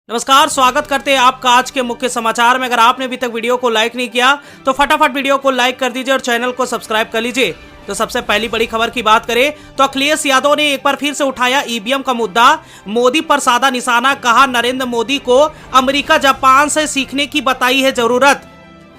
नमस्कार, स्वागत करते हैं आपका आज के मुख्य समाचार में। अगर आपने अभी तक वीडियो को लाइक नहीं किया तो फटाफट वीडियो को लाइक कर दीजिए और चैनल को सब्सक्राइब कर लीजिए। तो सबसे पहली बड़ी खबर की बात करें तो अखिलेश यादव ने एक बार फिर से उठाया ईवीएम का मुद्दा। मोदी पर साधा निशाना, कहा नरेंद्र मोदी को अमेरिका जापान से सीखने की बताई है जरूरत।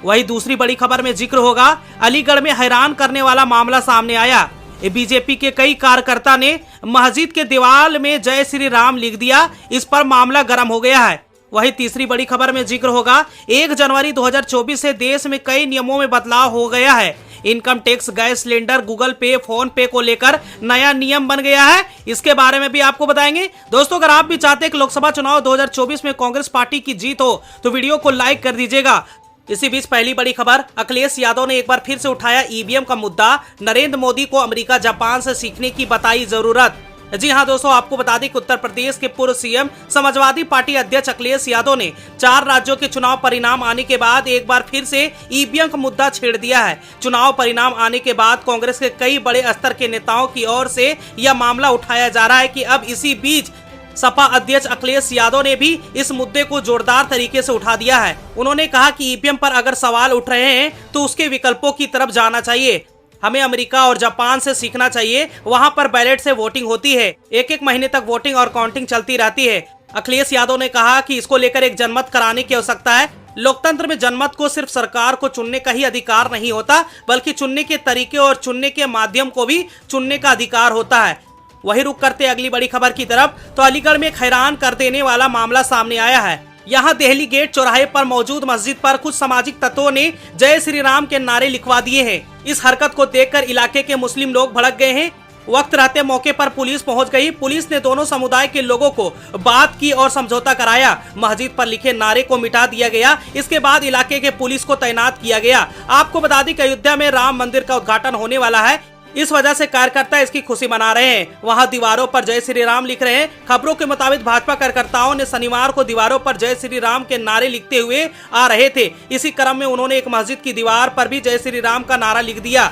वही दूसरी बड़ी खबर में जिक्र होगा, अलीगढ़ में हैरान करने वाला मामला सामने आया। बीजेपी के कई कार्यकर्ता ने मस्जिद के दीवार में जय श्री राम लिख दिया, इस पर मामला गर्म हो गया है। वही तीसरी बड़ी खबर में जिक्र होगा, 1 जनवरी 2024 से देश में कई नियमों में बदलाव हो गया है। Income tax, gas cylinder, Google पे, फोन पे को लेकर नया नियम बन गया है। इसके बारे में भी आपको बताएंगे। दोस्तों, अगर आप भी चाहते हैं कि लोकसभा चुनाव 2024 में कांग्रेस पार्टी की जीत हो तो वीडियो को लाइक कर दीजिएगा। इसी बीच पहली बड़ी खबर, अखिलेश यादव ने एक बार फिर से उठाया ईवीएम का मुद्दा। नरेंद्र मोदी को अमेरिका जापान से सीखने की बताई जरूरत। जी हां दोस्तों, आपको बता दें कि उत्तर प्रदेश के पूर्व सीएम समाजवादी पार्टी अध्यक्ष अखिलेश यादव ने 4 राज्यों के चुनाव परिणाम आने के बाद एक बार फिर से ईवीएम का मुद्दा छेड़ दिया है। चुनाव परिणाम आने के बाद कांग्रेस के कई बड़े स्तर के नेताओं की ओर से यह मामला उठाया जा रहा है कि अब इसी बीच सपा अध्यक्ष अखिलेश यादव ने भी इस मुद्दे को जोरदार तरीके से उठा दिया है। उन्होंने कहा कि ईवीएम पर अगर सवाल उठ रहे हैं तो उसके विकल्पों की तरफ जाना चाहिए। हमें अमेरिका और जापान से सीखना चाहिए, वहां पर बैलेट से वोटिंग होती है, एक महीने तक वोटिंग और काउंटिंग चलती रहती है। अखिलेश यादव ने कहा कि इसको लेकर एक जनमत कराने की आवश्यकता है। लोकतंत्र में जनमत को सिर्फ सरकार को चुनने का ही अधिकार नहीं होता, बल्कि चुनने के तरीके और चुनने के माध्यम को भी चुनने का अधिकार होता है। वही रुक करते अगली बड़ी खबर की तरफ तो अलीगढ़ में एक हैरान कर देने वाला मामला सामने आया है। यहाँ दिल्ली गेट चौराहे पर मौजूद मस्जिद पर कुछ सामाजिक तत्वों ने जय श्री राम के नारे लिखवा दिए हैं। इस हरकत को देखकर इलाके के मुस्लिम लोग भड़क गए हैं। वक्त रहते मौके पर पुलिस पहुंच गई। पुलिस ने दोनों समुदाय के लोगों को बात की और समझौता कराया। मस्जिद पर लिखे नारे को मिटा दिया गया। इसके बाद इलाके के पुलिस को तैनात किया गया। आपको बता दें कि अयोध्या में राम मंदिर का उद्घाटन होने वाला है, इस वजह से कार्यकर्ता इसकी खुशी मना रहे हैं। वहां दीवारों पर जय श्री राम लिख रहे हैं। खबरों के मुताबिक भाजपा कार्यकर्ताओं ने शनिवार को दीवारों पर जय श्री राम के नारे लिखते हुए आ रहे थे। इसी क्रम में उन्होंने एक मस्जिद की दीवार पर भी जय श्री राम का नारा लिख दिया।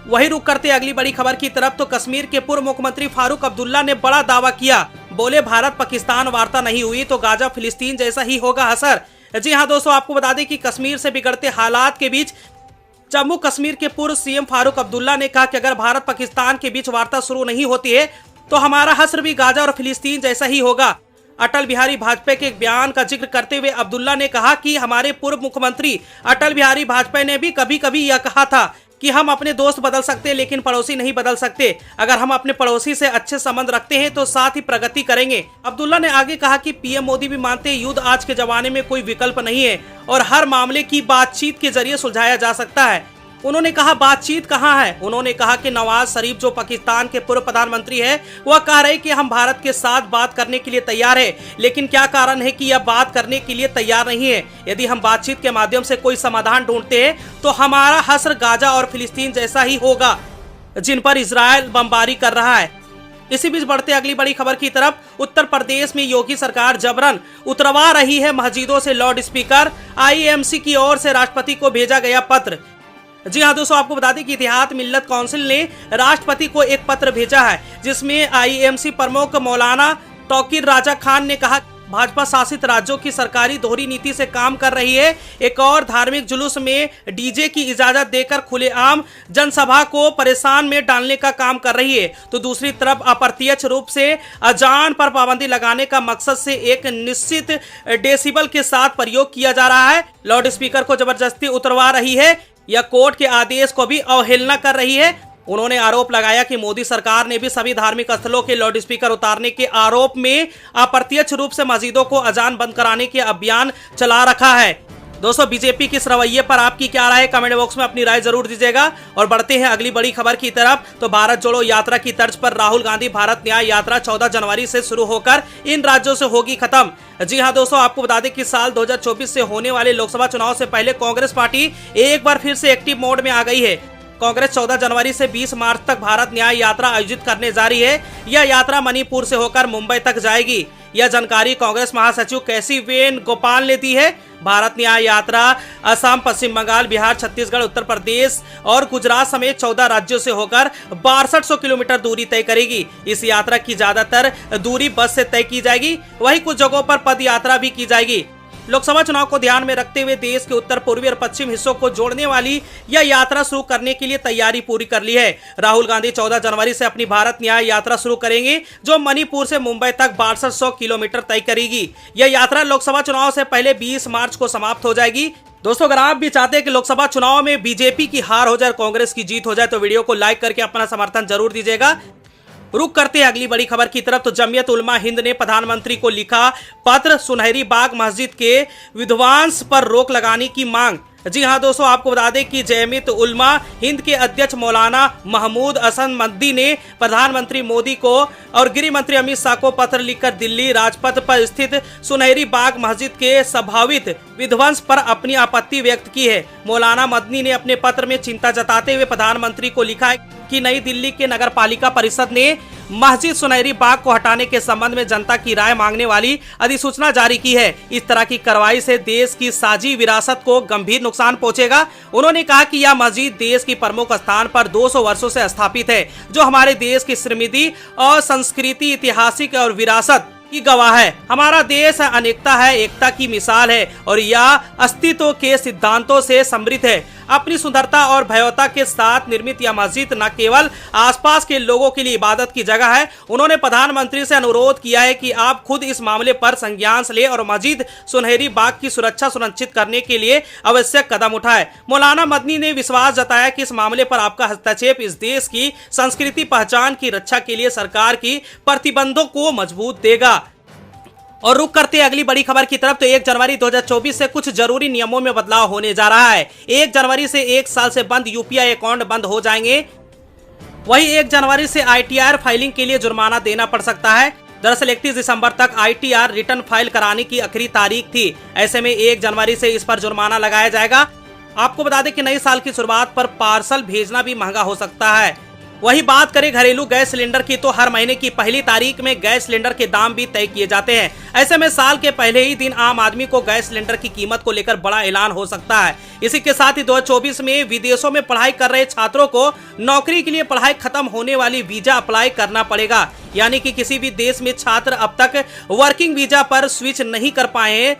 वही रुक करते अगली बड़ी खबर की तरफ तो कश्मीर के पूर्व मुख्यमंत्री फारूक अब्दुल्ला ने बड़ा दावा किया। बोले, भारत पाकिस्तान वार्ता नहीं हुई तो गाजा फिलिस्तीन जैसा ही होगा असर। जी हाँ दोस्तों, आपको बता दें कि कश्मीर से बिगड़ते हालात के बीच जम्मू कश्मीर के पूर्व सीएम फारूक अब्दुल्ला ने कहा कि अगर भारत पाकिस्तान के बीच वार्ता शुरू नहीं होती है तो हमारा हश्र भी गाजा और फिलिस्तीन जैसा ही होगा। अटल बिहारी वाजपेयी के एक बयान का जिक्र करते हुए अब्दुल्ला ने कहा कि हमारे पूर्व मुख्यमंत्री अटल बिहारी वाजपेयी ने भी कभी कभी यह कहा था कि हम अपने दोस्त बदल सकते हैं लेकिन पड़ोसी नहीं बदल सकते। अगर हम अपने पड़ोसी से अच्छे संबंध रखते हैं तो साथ ही प्रगति करेंगे। अब्दुल्ला ने आगे कहा कि पीएम मोदी भी मानते हैं युद्ध आज के जमाने में कोई विकल्प नहीं है और हर मामले की बातचीत के जरिए सुलझाया जा सकता है। उन्होंने कहा, बातचीत कहाँ है? उन्होंने कहा कि नवाज शरीफ जो पाकिस्तान के पूर्व प्रधानमंत्री है वह कह रहे कि हम भारत के साथ बात करने के लिए तैयार है, लेकिन क्या कारण है कि यह बात करने के लिए तैयार नहीं है? यदि हम बातचीत के माध्यम से कोई समाधान ढूंढते हैं तो हमारा हश्र गाजा और फिलिस्तीन जैसा ही होगा जिन पर इजराइल बमबारी कर रहा है। इसी बीच बढ़ते अगली बड़ी खबर की तरफ, उत्तर प्रदेश में योगी सरकार जबरन उतरवा रही है मस्जिदों से लाउड स्पीकर। आईएमसी की ओर से राष्ट्रपति को भेजा गया पत्र। जी हाँ दोस्तों, आपको बता दें कि इत्तेहाद मिल्लत काउंसिल ने राष्ट्रपति को एक पत्र भेजा है जिसमें आईएमसी प्रमुख मौलाना तौकीर राजा खान ने कहा भाजपा शासित राज्यों की सरकारी दोहरी नीति से काम कर रही है। एक और धार्मिक जुलूस में डीजे की इजाजत देकर खुलेआम जनसभा को परेशान में डालने का काम कर रही है, तो दूसरी तरफ अप्रत्यक्ष रूप से अजान पर पाबंदी लगाने का मकसद से एक निश्चित डेसिबल के साथ प्रयोग किया जा रहा है। लाउड स्पीकर को जबरदस्ती उतरवा रही है या कोर्ट के आदेश को भी अवहेलना कर रही है। उन्होंने आरोप लगाया कि मोदी सरकार ने भी सभी धार्मिक स्थलों के लाउड स्पीकर उतारने के आरोप में अप्रत्यक्ष रूप से मस्जिदों को अजान बंद कराने के अभियान चला रखा है। दोस्तों, बीजेपी के इस रवैये पर आपकी क्या राय है? कमेंट बॉक्स में अपनी राय जरूर दीजिएगा। और बढ़ते हैं अगली बड़ी खबर की तरफ तो भारत जोड़ो यात्रा की तर्ज पर राहुल गांधी भारत न्याय यात्रा 14 जनवरी से शुरू होकर इन राज्यों से होगी खत्म। जी हाँ दोस्तों, आपको बता दें कि साल 2024 से होने वाले लोकसभा चुनाव से पहले कांग्रेस पार्टी एक बार फिर से एक्टिव मोड में आ गई है। कांग्रेस 14 जनवरी से 20 मार्च तक भारत न्याय यात्रा आयोजित करने जा रही है। यह यात्रा मणिपुर से होकर मुंबई तक जाएगी। यह जानकारी कांग्रेस महासचिव केसी वेणुगोपाल ने दी है। भारत न्याय यात्रा असम, पश्चिम बंगाल, बिहार, छत्तीसगढ़, उत्तर प्रदेश और गुजरात समेत 14 राज्यों से होकर 6200 किलोमीटर दूरी तय करेगी। इस यात्रा की ज्यादातर दूरी बस से तय की जाएगी, वहीं कुछ जगहों पर पद यात्रा भी की जाएगी। लोकसभा चुनाव को ध्यान में रखते हुए देश के उत्तर पूर्वी और पश्चिम हिस्सों को जोड़ने वाली यह यात्रा शुरू करने के लिए तैयारी पूरी कर ली है। राहुल गांधी 14 जनवरी से अपनी भारत न्याय यात्रा शुरू करेंगे, जो मणिपुर से मुंबई तक 6200 किलोमीटर तय करेगी। यह यात्रा लोकसभा चुनाव से पहले 20 मार्च को समाप्त हो जाएगी। दोस्तों, अगर आप भी चाहते हैं कि लोकसभा चुनाव में बीजेपी की हार हो जाए, कांग्रेस की जीत हो जाए, तो वीडियो को लाइक करके अपना समर्थन जरूर दीजिएगा। रुक करते हैं अगली बड़ी खबर की तरफ। तो जमीयत उलमा हिंद ने प्रधानमंत्री को लिखा पत्र, सुनहरी बाग मस्जिद के विध्वंस पर रोक लगाने की मांग। जी हां दोस्तों, आपको बता दें कि जमीयत उलमा हिंद के अध्यक्ष मौलाना महमूद हसन मद्दी ने प्रधानमंत्री मोदी को और गृह मंत्री अमित शाह को पत्र लिखकर दिल्ली राजपथ पर स्थित सुनहरी बाग मस्जिद के संभावित विध्वंस पर अपनी आपत्ति व्यक्त की है। मौलाना मदनी ने अपने पत्र में चिंता जताते हुए प्रधानमंत्री को लिखा है कि नई दिल्ली के नगर पालिका परिषद ने मस्जिद सुनहरी बाग को हटाने के संबंध में जनता की राय मांगने वाली अधिसूचना जारी की है। इस तरह की कार्रवाई से देश की साझी विरासत को गंभीर नुकसान पहुंचेगा। उन्होंने कहा कि यह मस्जिद देश की प्रमुख स्थान पर 200 वर्षों से स्थापित है, जो हमारे देश की समृद्धि और संस्कृति, ऐतिहासिक और विरासत की गवाह है। हमारा देश अनेकता है, एकता की मिसाल है और यह अस्तित्व के सिद्धांतों से समृद्ध है। अपनी सुंदरता और भव्यता के साथ निर्मित यह मस्जिद न केवल आसपास के लोगों के लिए इबादत की जगह है। उन्होंने प्रधानमंत्री से अनुरोध किया है कि आप खुद इस मामले पर संज्ञान ले और मस्जिद सुनहरी बाग की सुरक्षा सुनिश्चित करने के लिए आवश्यक कदम उठाए। मौलाना मदनी ने विश्वास जताया कि इस मामले पर आपका हस्तक्षेप इस देश की संस्कृति पहचान की रक्षा के लिए सरकार की प्रतिबंधों को मजबूत देगा। और रुक करते हैं अगली बड़ी खबर की तरफ। तो 1 जनवरी 2024 से कुछ जरूरी नियमों में बदलाव होने जा रहा है। 1 जनवरी से 1 साल से बंद यूपीआई अकाउंट बंद हो जाएंगे। वहीं 1 जनवरी से आईटीआर फाइलिंग के लिए जुर्माना देना पड़ सकता है। दरअसल 31 दिसंबर तक आईटीआर रिटर्न फाइल कराने की आखिरी तारीख थी। ऐसे में 1 जनवरी से इस पर जुर्माना लगाया जाएगा। आपको बता दें कि नए साल की शुरुआत पर पार्सल भेजना भी महंगा हो सकता है। वही बात करें घरेलू गैस सिलेंडर की, तो हर महीने की पहली तारीख में गैस सिलेंडर के दाम भी तय किए जाते हैं। ऐसे में साल के पहले ही दिन आम आदमी को गैस सिलेंडर की कीमत को लेकर बड़ा ऐलान हो सकता है। इसी के साथ ही 2024 में विदेशों में पढ़ाई कर रहे छात्रों को नौकरी के लिए पढ़ाई खत्म होने वाली वीजा अप्लाई करना पड़ेगा। यानी कि किसी भी देश में छात्र अब तक वर्किंग वीजा पर स्विच नहीं कर पाए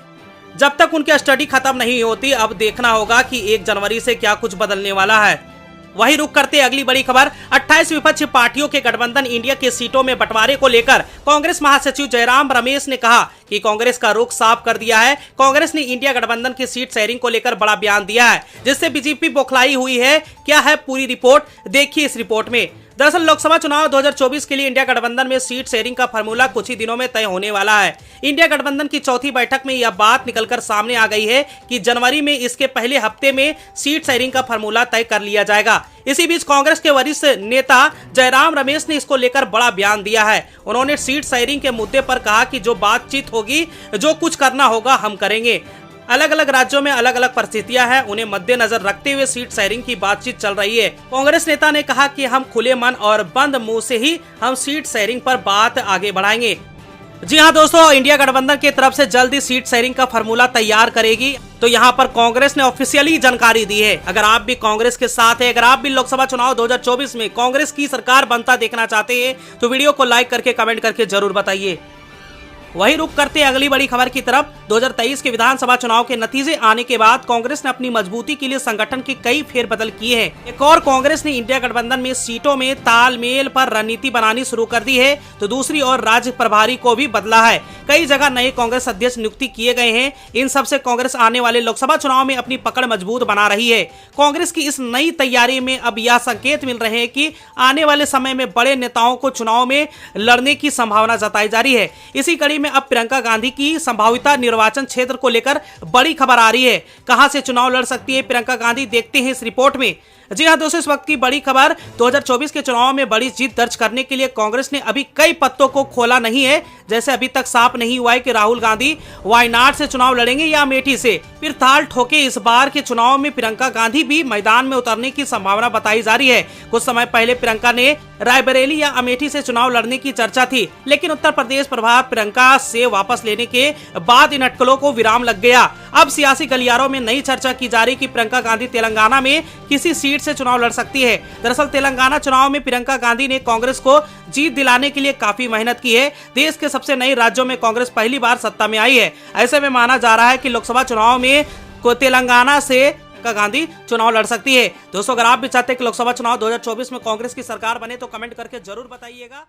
जब तक उनकी स्टडी खत्म नहीं होती। अब देखना होगा कि 1 जनवरी से क्या कुछ बदलने वाला है। वही रुक करते अगली बड़ी खबर। 28 विपक्षी पार्टियों के गठबंधन इंडिया के सीटों में बंटवारे को लेकर कांग्रेस महासचिव जयराम रमेश ने कहा कि कांग्रेस का रुख साफ कर दिया है। कांग्रेस ने इंडिया गठबंधन की सीट शेयरिंग को लेकर बड़ा बयान दिया है, जिससे बीजेपी बौखलाई हुई है। क्या है पूरी रिपोर्ट, देखिए इस रिपोर्ट में। दरअसल लोकसभा चुनाव 2024 के लिए इंडिया गठबंधन में सीट शेयरिंग का फार्मूला कुछ ही दिनों में तय होने वाला है। इंडिया गठबंधन की चौथी बैठक में यह बात निकलकर सामने आ गई है कि जनवरी में इसके पहले हफ्ते में सीट शेयरिंग का फार्मूला तय कर लिया जाएगा। इसी बीच कांग्रेस के वरिष्ठ नेता जयराम रमेश ने इसको लेकर बड़ा बयान दिया है। उन्होंने सीट शेयरिंग के मुद्दे पर कहा कि जो बातचीत होगी, जो कुछ करना होगा हम करेंगे। अलग अलग राज्यों में अलग अलग परिस्थितियां हैं, उन्हें मद्देनजर रखते हुए सीट शेयरिंग की बातचीत चल रही है। कांग्रेस नेता ने कहा कि हम खुले मन और बंद मुंह से ही हम सीट शेयरिंग पर बात आगे बढ़ाएंगे। जी हां दोस्तों, इंडिया गठबंधन की तरफ से जल्दी सीट शेयरिंग का फार्मूला तैयार करेगी। तो यहां पर कांग्रेस ने ऑफिशियली जानकारी दी है। अगर आप भी कांग्रेस के साथ हैं, अगर आप भी लोकसभा चुनाव 2024 में कांग्रेस की सरकार बनता देखना चाहते हैं, तो वीडियो को लाइक करके कमेंट करके जरूर बताइए। वही रुक करते अगली बड़ी खबर की तरफ। 2023 के विधानसभा चुनाव के नतीजे आने के बाद कांग्रेस ने अपनी मजबूती के लिए संगठन के कई फेरबदल किए हैं। एक और कांग्रेस ने इंडिया गठबंधन में सीटों में तालमेल पर रणनीति बनानी शुरू कर दी है, तो दूसरी ओर राज्य प्रभारी को भी बदला है। कई जगह नए कांग्रेस अध्यक्ष नियुक्ति किए गए हैं। इन सबसे कांग्रेस आने वाले लोकसभा चुनाव में अपनी पकड़ मजबूत बना रही है। कांग्रेस की इस नई तैयारी में अब यह संकेत मिल रहे हैं कि आने वाले समय में बड़े नेताओं को चुनाव में लड़ने की संभावना जताई जा रही है। इसी कड़ी में अब प्रियंका गांधी की संभावित निर्वाचन क्षेत्र को लेकर बड़ी खबर आ रही है। कहां से चुनाव लड़ सकती है प्रियंका गांधी, देखते हैं इस रिपोर्ट में। जी हां दोस्तों, इस वक्त की बड़ी खबर। 2024 के चुनाव में बड़ी जीत दर्ज करने के लिए कांग्रेस ने अभी कई पत्तों को खोला नहीं है। जैसे अभी तक साफ नहीं हुआ है कि राहुल गांधी वायनाड से चुनाव लड़ेंगे या अमेठी से। फिर ताल ठोके इस बार के चुनाव में प्रियंका गांधी भी मैदान में उतरने की संभावना बताई जा रही है। कुछ समय पहले प्रियंका ने रायबरेली या अमेठी से चुनाव लड़ने की चर्चा थी, लेकिन उत्तर प्रदेश प्रभार प्रियंका से वापस लेने के बाद इन अटकलों को विराम लग गया। अब सियासी गलियारों में नई चर्चा की जा रही कि प्रियंका गांधी तेलंगाना में किसी सीट से चुनाव लड़ सकती है। दरअसल तेलंगाना चुनाव में प्रियंका गांधी ने कांग्रेस को जीत दिलाने के लिए काफी मेहनत की है। देश के सबसे नए राज्यों में कांग्रेस पहली बार सत्ता में आई है। ऐसे में माना जा रहा है कि लोकसभा चुनाव में तेलंगाना से गांधी चुनाव लड़ सकती है। दोस्तों, अगर आप भी चाहते हैं कि लोकसभा चुनाव 2024 में कांग्रेस की सरकार बने तो कमेंट करके जरूर बताइएगा।